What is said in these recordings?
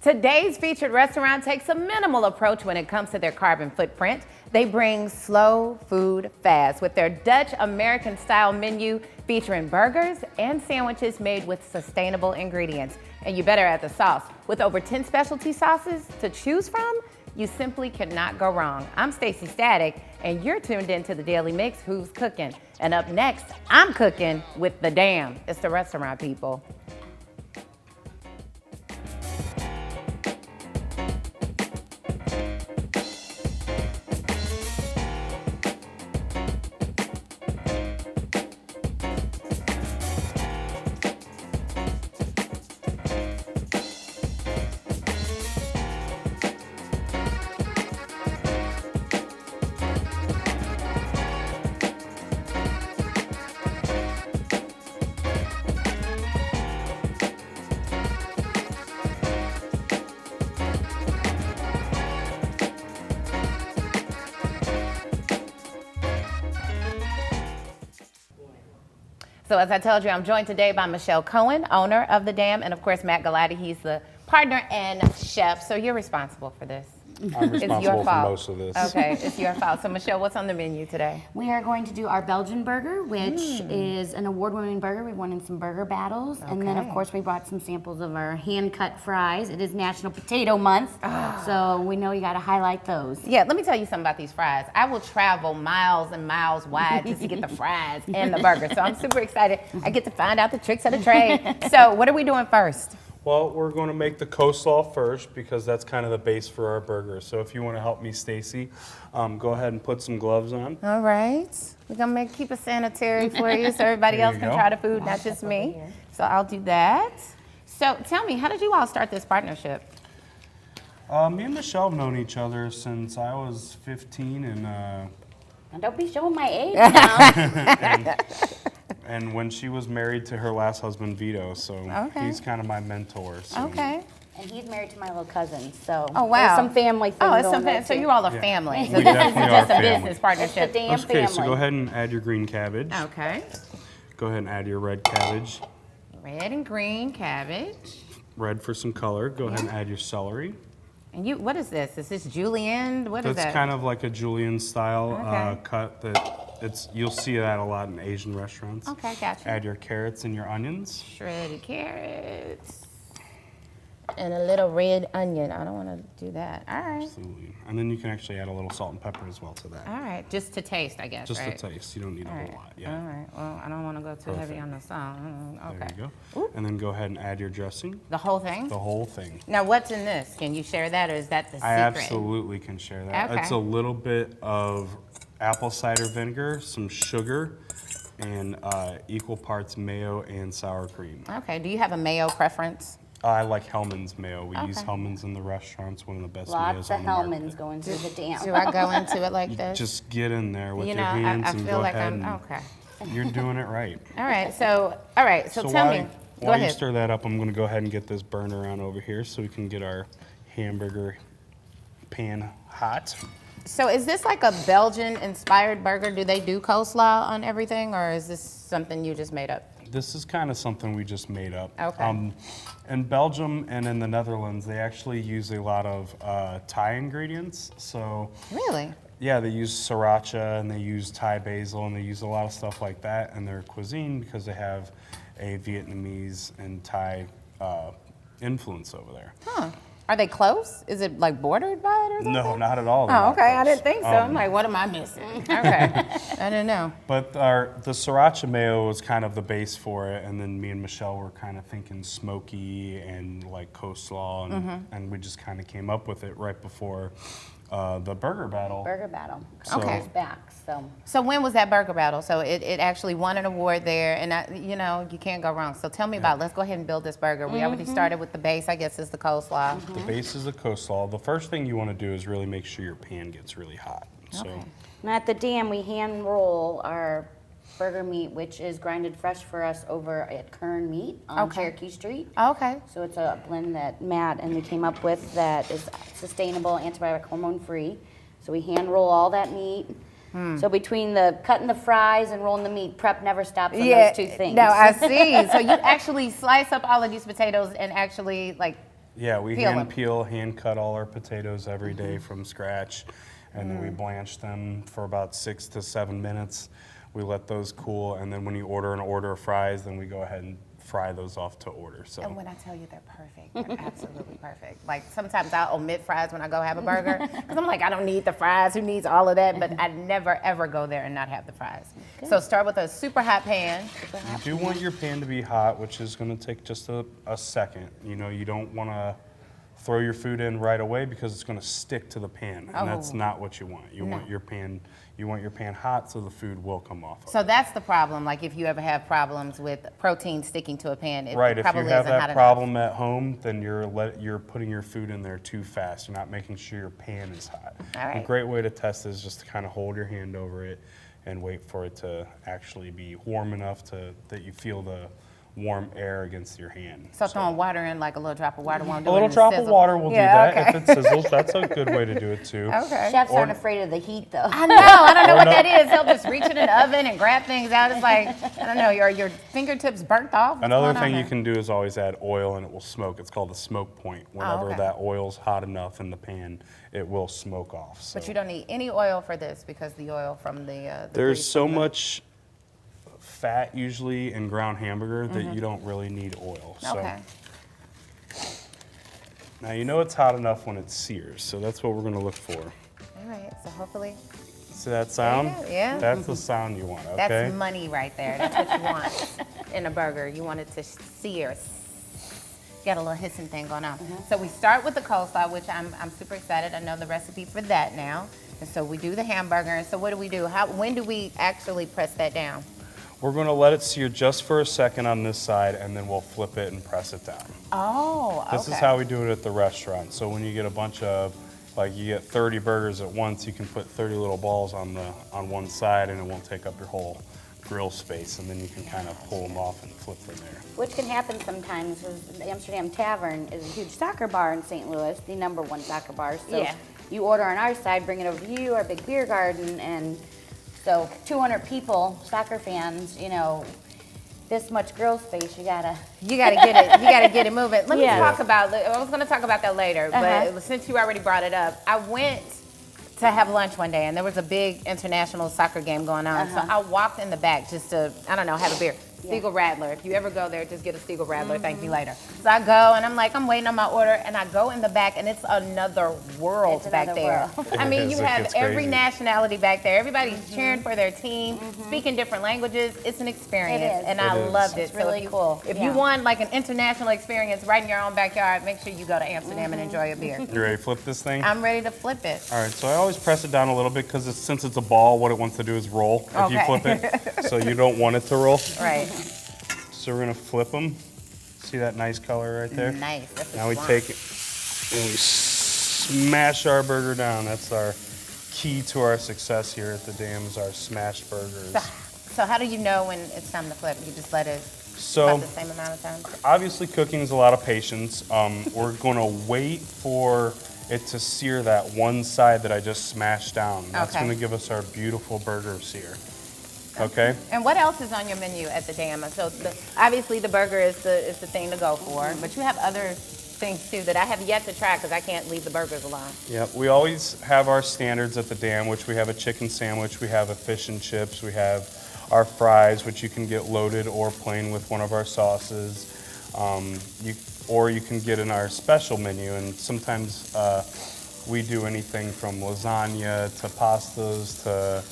Today's featured restaurant takes a minimal approach when it comes to their carbon footprint. They bring slow food fast with their Dutch American style menu featuring burgers and sandwiches made with sustainable ingredients. And you better add the sauce. With over 10 specialty sauces to choose from, you simply cannot go wrong. I'm Staci Static, and you're tuned into the Daily Mix, Who's Cooking? And up next, I'm cooking with the Dam. It's the restaurant people. So as I told you, I'm joined today by Michele Coen, owner of The Dam, and of course, Matt Galati. He's the partner and chef. So you're responsible for this. I'm responsible for most of this. Okay, it's your fault. So Michele, what's on the menu today? We are going to do our Belgian burger, which is an award-winning burger. We won in some burger battles. Okay. And then, of course, we brought some samples of our hand-cut fries. It is National Potato Month, so we know you got to highlight those. Yeah, let me tell you something about these fries. I will travel miles and miles wide just to get the fries and the burger. So I'm super excited. I get to find out the tricks of the trade. So what are we doing first? Well, we're going to make the coleslaw first because that's kind of the base for our burger. So if you want to help me, Staci, go ahead and put some gloves on. All right. We're going to keep it sanitary for you so everybody else can try the food, not just me. So I'll do that. So tell me, how did you all start this partnership? Me and Michele have known each other since I was 15 And don't be showing my age now. and when she was married to her last husband, Vito. So he's kind of my mentor. So. Okay. And he's married to my little cousin, so there's some family things going on. So you all are family. So We this definitely isn't are just a family. business partnership. It's the Dam Okay, family. so go ahead and add your green cabbage. Okay. Go ahead and add your red cabbage. Red and green cabbage. Red for some color. Go ahead and add your celery. And you, what is this? Is this julienne? What is That's that? kind of like a julienne style Okay. cut that you'll see that a lot in Asian restaurants. Okay, gotcha. Add your carrots and your onions. Shredded carrots. And a little red onion. I don't want to do that. All right. Absolutely. And then you can actually add a little salt and pepper as well to that. All right. Just to taste, I guess, Just right? to taste. You don't need a whole lot. Yeah. All right. Well, I don't want to go too heavy on the salt. Okay. There you go. And then go ahead and add your dressing. The whole thing? The whole thing. Now, what's in this? Can you share that, or is that the secret? I absolutely can share that. Okay. It's a little bit of apple cider vinegar, some sugar, and equal parts mayo and sour cream. Okay. Do you have a mayo preference? I like Hellman's mayo. We use Hellman's in the restaurants, one of the best mayos Lots of on the market. Hellman's going through the Dam. Do I go into it like this? Just get in there with you your know, hands I and feel go like ahead I'm and okay. you're doing it right. All right. So tell me. Go While you ahead. stir that up, I'm going to go ahead and get this burner on over here so we can get our hamburger pan hot. So is this like a Belgian-inspired burger? Do they do coleslaw on everything, or is this something you just made up? This is kind of something we just made up. Okay. In Belgium and in the Netherlands, they actually use a lot of Thai ingredients. So Really? yeah, they use sriracha and they use Thai basil and they use a lot of stuff like that in their cuisine because they have a Vietnamese and Thai influence over there. Huh. Are they close? Is it like bordered by it or something? No, not at all. They're Oh, not okay. I close. didn't think so. I'm like, what am I missing? Okay. I didn't know. But the sriracha mayo was kind of the base for it, and then me and Michele were kind of thinking smoky and like coleslaw, and we just kind of came up with it right before the burger battle. Burger battle. So- Okay. It's back, so. So when was that burger battle? So it actually won an award there, and you know, you can't go wrong. So tell me about, let's go ahead and build this burger. We already started with the base, I guess, is the coleslaw. The base is a coleslaw. The first thing you want to do is really make sure your pan gets really hot. So Now at the Dam, we hand roll our burger meat, which is grinded fresh for us over at Kern Meat on Okay. Cherokee Street. Okay. So it's a blend that Matt and we came up with that is sustainable, antibiotic, hormone-free. So we hand roll all that meat. So between the cutting the fries and rolling the meat, prep never stops on those two things. No, I see. So you actually slice up all of these potatoes and actually like Yeah, we Peel 'em. hand peel, hand cut all our potatoes every day from scratch, and then we blanch them for about 6 to 7 minutes. We let those cool, and then when you order an order of fries, then we go ahead and fry those off to order. So. And when I tell you they're perfect, they're absolutely perfect. Like sometimes I'll omit fries when I go have a burger because I'm like, I don't need the fries. Who needs all of that? But I never ever go there and not have the fries. Good. So start with a super hot pan. You do want your pan to be hot, which is going to take just a second. You know, you don't want to throw your food in right away because it's going to stick to the pan, and that's not what you want. You want your pan hot so the food will come off. So that's the problem. Like if you ever have problems with protein sticking to a pan, it Right, if you probably have isn't hot that enough. problem at home, then you're putting your food in there too fast. You're not making sure your pan is hot. All right. A great way to test is just to kind of hold your hand over it and wait for it to actually be warm enough that you feel the warm air against your hand. So throwing water in, like a little drop of water won't do A it. little and drop of sizzle. water will do Yeah, that. okay. If it sizzles, that's a good way to do it too. Okay. Chefs aren't afraid of the heat, though. I know. I don't know what no. that is. They'll just reach in an oven and grab things out. It's like, I don't know, your fingertips burnt off. What's Another going on thing you there? can do is always add oil and it will smoke. It's called a smoke point. Whenever okay. that oil's hot enough in the pan, it will smoke off. So. But you don't need any oil for this because the oil from the There's grease so from the- much fat usually in ground hamburger that you don't really need oil. So Okay. now you know it's hot enough when it sears, so that's what we're gonna look for. All right. So hopefully See that sound? Yeah. That's the sound you want, okay? that's money right there. That's what you want in a burger. You want it to sear. Got a little hissing thing going on. So we start with the coleslaw, which I'm super excited. I know the recipe for that now. And so we do the hamburger. And so what do we do? When do we actually press that down? We're gonna let it sear just for a second on this side and then we'll flip it and press it down. Oh, okay. This is how we do it at the restaurant. So when you get a bunch of, like you get 30 burgers at once, you can put 30 little balls on one side and it won't take up your whole grill space, and then you can kind of pull them off and flip from there. Which can happen sometimes because the Amsterdam Tavern is a huge soccer bar in St. Louis, the #1 soccer bar. So Yeah. you order on our side, bring it over to you, our big beer garden, and so 200 people, soccer fans, you know, this much grill space, you gotta get it. You gotta get it moving. Let me Yeah. talk about. I was gonna talk about that later, but since you already brought it up, I went to have lunch one day and there was a big international soccer game going on. So I walked in the back just to, I don't know, have a beer. Stiegel Radler. If you ever go there, just get a Stiegel Radler. Thank you later. So I go and I'm like, I'm waiting on my order, and I go in the back and it's another world It's back another there. world. I mean, you It have gets every crazy. nationality back there. Everybody's cheering for their team, speaking different languages. It's an experience, It is. and I It is. loved it. It's really if you, cool. If Yeah. you want like an international experience right in your own backyard, make sure you go to Amsterdam and enjoy a beer. You ready to flip this thing? I'm ready to flip it. All right, so I always press it down a little bit because since it's a ball, what it wants to do is roll if you Okay. flip it. So you don't want it to roll. Right. So we're gonna flip them. See that nice color right there? Nice. That's Now we swamp. take it and we smash our burger down. That's our key to our success here at the Dam is our smashed burgers. So how do you know when it's time to flip? You just let it So about the same amount of time? obviously cooking is a lot of patience. We're gonna wait for it to sear that one side that I just smashed down. That's Okay. gonna give us our beautiful burger sear. Okay? And what else is on your menu at the Dam? So obviously the burger is the thing to go for, but you have other things too that I have yet to try because I can't leave the burgers alone. Yep, we always have our standards at the Dam, which we have a chicken sandwich, we have a fish and chips, we have our fries, which you can get loaded or plain with one of our sauces. Or you can get in our special menu, and sometimes we do anything from lasagna to pastas to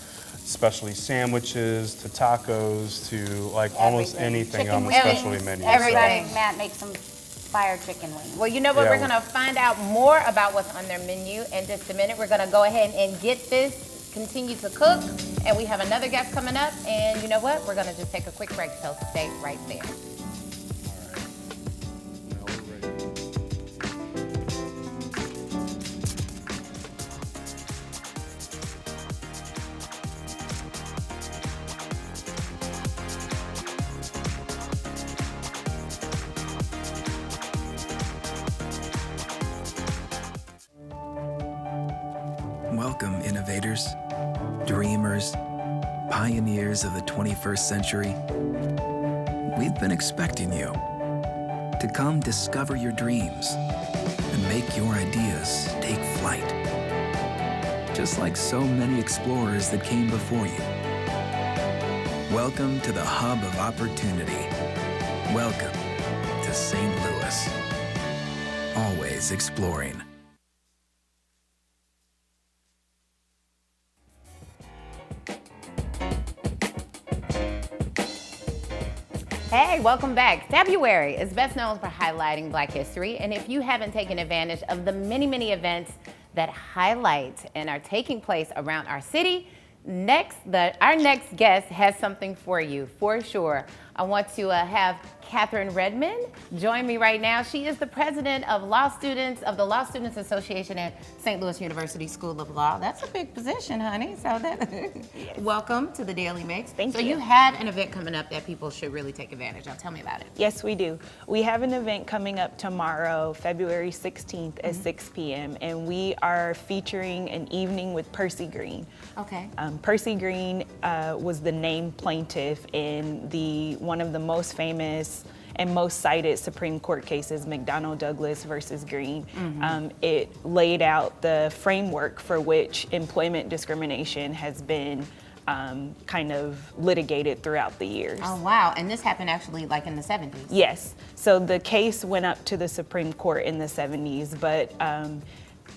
specialty sandwiches to tacos to like almost Everything. anything on the Chicken specialty wings, menu. everything. Everybody, Matt makes some fire chicken wings. Well, you know what? Yeah. We're going to find out more about what's on their menu in just a minute. We're going to go ahead and get this, continue to cook, and we have another guest coming up. And you know what? We're going to just take a quick break, so stay right there. Welcome, innovators, dreamers, pioneers of the 21st century. We've been expecting you to come discover your dreams and make your ideas take flight. Just like so many explorers that came before you. Welcome to the hub of opportunity. Welcome to St. Louis. Always exploring. Hey, welcome back. February is best known for highlighting Black history, and if you haven't taken advantage of the many, many events that highlight and are taking place around our city, our next guest has something for you, for sure. I want to have Catherine Redmond join me right now. She is the president of the Law Students Association at St. Louis University School of Law. That's a big position, honey. So welcome to the Daily Mix. Thank you. So you have an event coming up that people should really take advantage of. Tell me about it. Yes, we do. We have an event coming up tomorrow, February 16th at 6 p.m. and we are featuring an evening with Percy Green. Okay. Percy Green was the named plaintiff in one of the most famous and most cited Supreme Court cases, McDonnell Douglas versus Green. It laid out the framework for which employment discrimination has been kind of litigated throughout the years. Oh, wow. And this happened actually like in the 70s. Yes. So the case went up to the Supreme Court in the 70s, but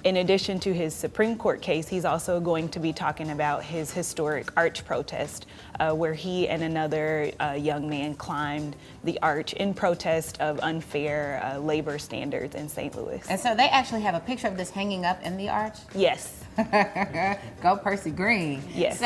in addition to his Supreme Court case, he's also going to be talking about his historic arch protest, where he and another young man climbed the arch in protest of unfair labor standards in St. Louis. And so they actually have a picture of this hanging up in the arch? Yes. Go Percy Green. Yes.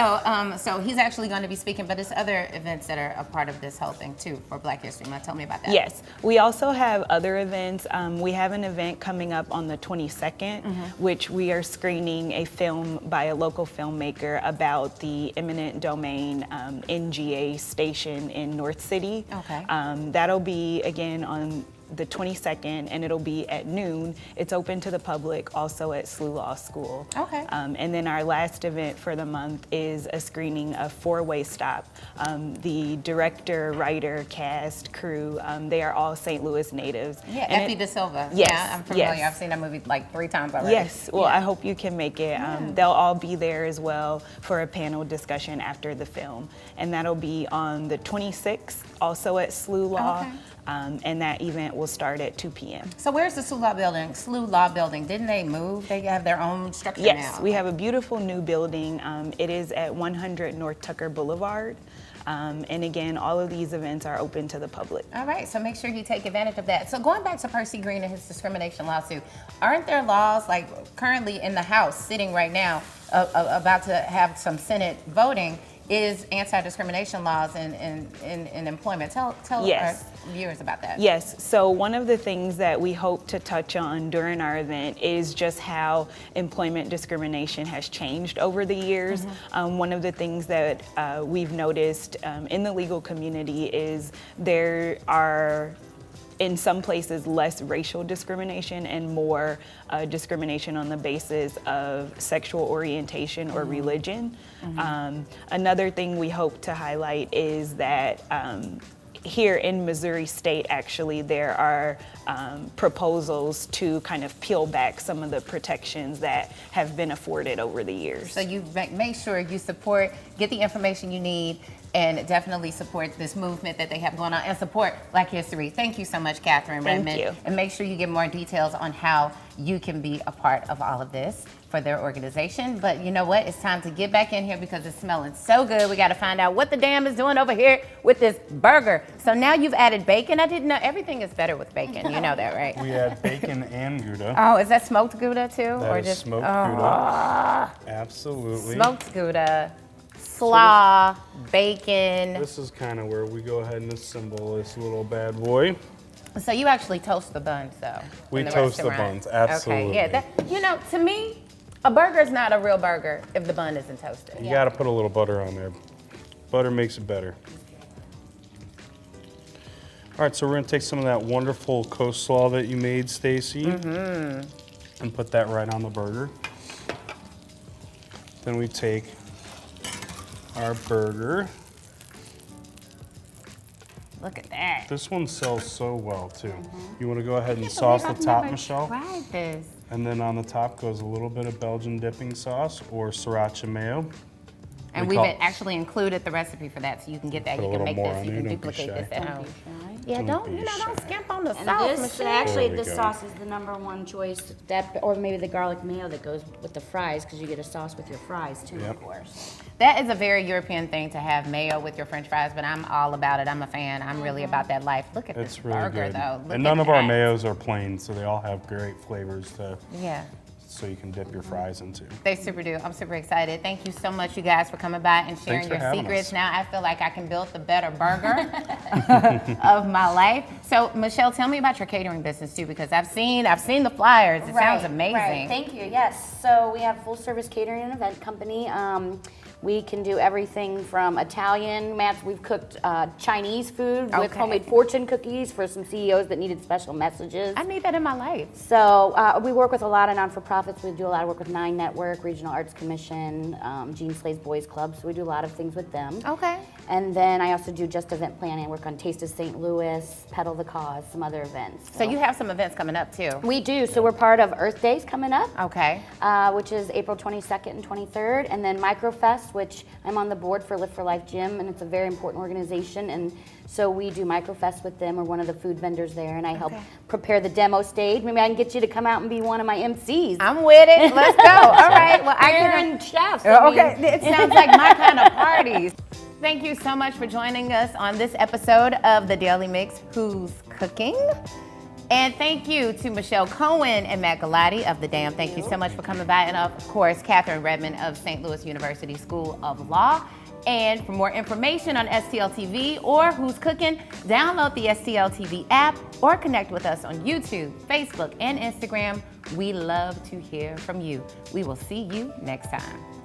So he's actually going to be speaking, but there's other events that are a part of this whole thing too for Black History Month. Tell me about that. Yes. We also have other events. We have an event coming up on the 22nd, which we are screening a film by a local filmmaker about the eminent domain NGA station in North City. Okay. That'll be again on the 22nd, and it'll be at noon. It's open to the public, also at SLU Law School. Okay. And then our last event for the month is a screening of Four-Way Stop. The director, writer, cast, crew, they are all St. Louis natives. Yeah, Effie De Silva. Yes, Yeah, I'm familiar. yes. I've seen that movie like 3 times already. Yes, well, Yeah. I hope you can make it. They'll all be there as well for a panel discussion after the film. And that'll be on the 26th, also at SLU Law. Okay. And that event will start at 2 p.m. So where's the SLU Law Building? SLU Law Building, didn't they move? They have their own structure now. Yes, we have a beautiful new building. It is at 100 North Tucker Boulevard. And again, all of these events are open to the public. All right, so make sure you take advantage of that. So going back to Percy Green and his discrimination lawsuit, aren't there laws like currently in the House sitting right now about to have some Senate voting is anti-discrimination laws in employment? Tell Yes. our viewers about that. Yes, so one of the things that we hope to touch on during our event is just how employment discrimination has changed over the years. One of the things that we've noticed in the legal community is there are in some places less racial discrimination and more discrimination on the basis of sexual orientation or religion. Another thing we hope to highlight is that here in Missouri State, actually, there are proposals to kind of peel back some of the protections that have been afforded over the years. So you make sure you support, get the information you need, and definitely support this movement that they have going on and support Black History. Thank you so much, Catherine Redmond. Thank you. And make sure you get more details on how you can be a part of all of this for their organization. But you know what? It's time to get back in here because it's smelling so good. We got to find out what the damn is doing over here with this burger. So now you've added bacon. I didn't know. Everything is better with bacon. You know that, right? We add bacon and Gouda. Oh, is that smoked Gouda too? That or is just smoked Gouda. Absolutely. Smoked Gouda, slaw, bacon. This is kind of where we go ahead and assemble this little bad boy. So you actually toast the buns, though? We in toast the restaurant? buns, absolutely. Okay, yeah. To me, a burger is not a real burger if the bun isn't toasted. You gotta put a little butter on there. Butter makes it better. All right, so we're gonna take some of that wonderful coleslaw that you made, Staci, and put that right on the burger. Then we take our burger. Look at that. This one sells so well too. You want to go ahead and Can't sauce believe the I've top, never Michelle? Tried this. And then on the top goes a little bit of Belgian dipping sauce or sriracha mayo. And We we've call- actually included the recipe for that, so you can get that. Put a You can little make more this. on You there, can don't be duplicate shy. this at home. Yeah, Don't don't be don't shy. skimp on the And sauce, this, Michelle. actually, There we this go. sauce is the #1 choice. That, or maybe the garlic mayo that goes with the fries, because you get a sauce with your fries too, Yep. of course. That is a very European thing to have mayo with your French fries, but I'm all about it. I'm a fan. I'm really about that life. Look at It's this really burger, good. though. Look And none at of our that. mayos are plain, so they all have great flavors Yeah. so you can dip your fries into. They super do. I'm super excited. Thank you so much, you guys, for coming by and sharing Thanks for your having secrets. us. Now I feel like I can build the better burger of my life. So, Michelle, tell me about your catering business too, because I've seen the flyers. It sounds amazing. Right. Thank you. Yes. So we have full service catering and event company. We can do everything from Italian, we've cooked Chinese food with Okay. homemade fortune cookies for some CEOs that needed special messages. I need that in my life. So we work with a lot of non-for-profits. We do a lot of work with Nine Network, Regional Arts Commission, Jean Slay's Boys Club. So we do a lot of things with them. Okay. And then I also do just event planning. I work on Taste of St. Louis, Pedal the Cause, some other events. So you have some events coming up too. We do. So we're part of Earth Days coming up. Okay. Which is April 22nd and 23rd, and then Microfest, which I'm on the board for Live for Life Gym, and it's a very important organization, and so we do Microfest with them. We're one of the food vendors there, and I help prepare the demo stage. Maybe I can get you to come out and be one of my MCs. I'm with it. Let's go. All right. Well, I can. and chefs. I mean, Okay. It sounds like my kind of parties. Thank you so much for joining us on this episode of The Daily Mix, Who's Cooking? And thank you to Michele Coen and Matt Galati of The Dam. Thank you so much for coming by. And of course, Catherine Redmond of St. Louis University School of Law. And for more information on STL TV or Who's Cooking, download the STL TV app or connect with us on YouTube, Facebook, and Instagram. We love to hear from you. We will see you next time.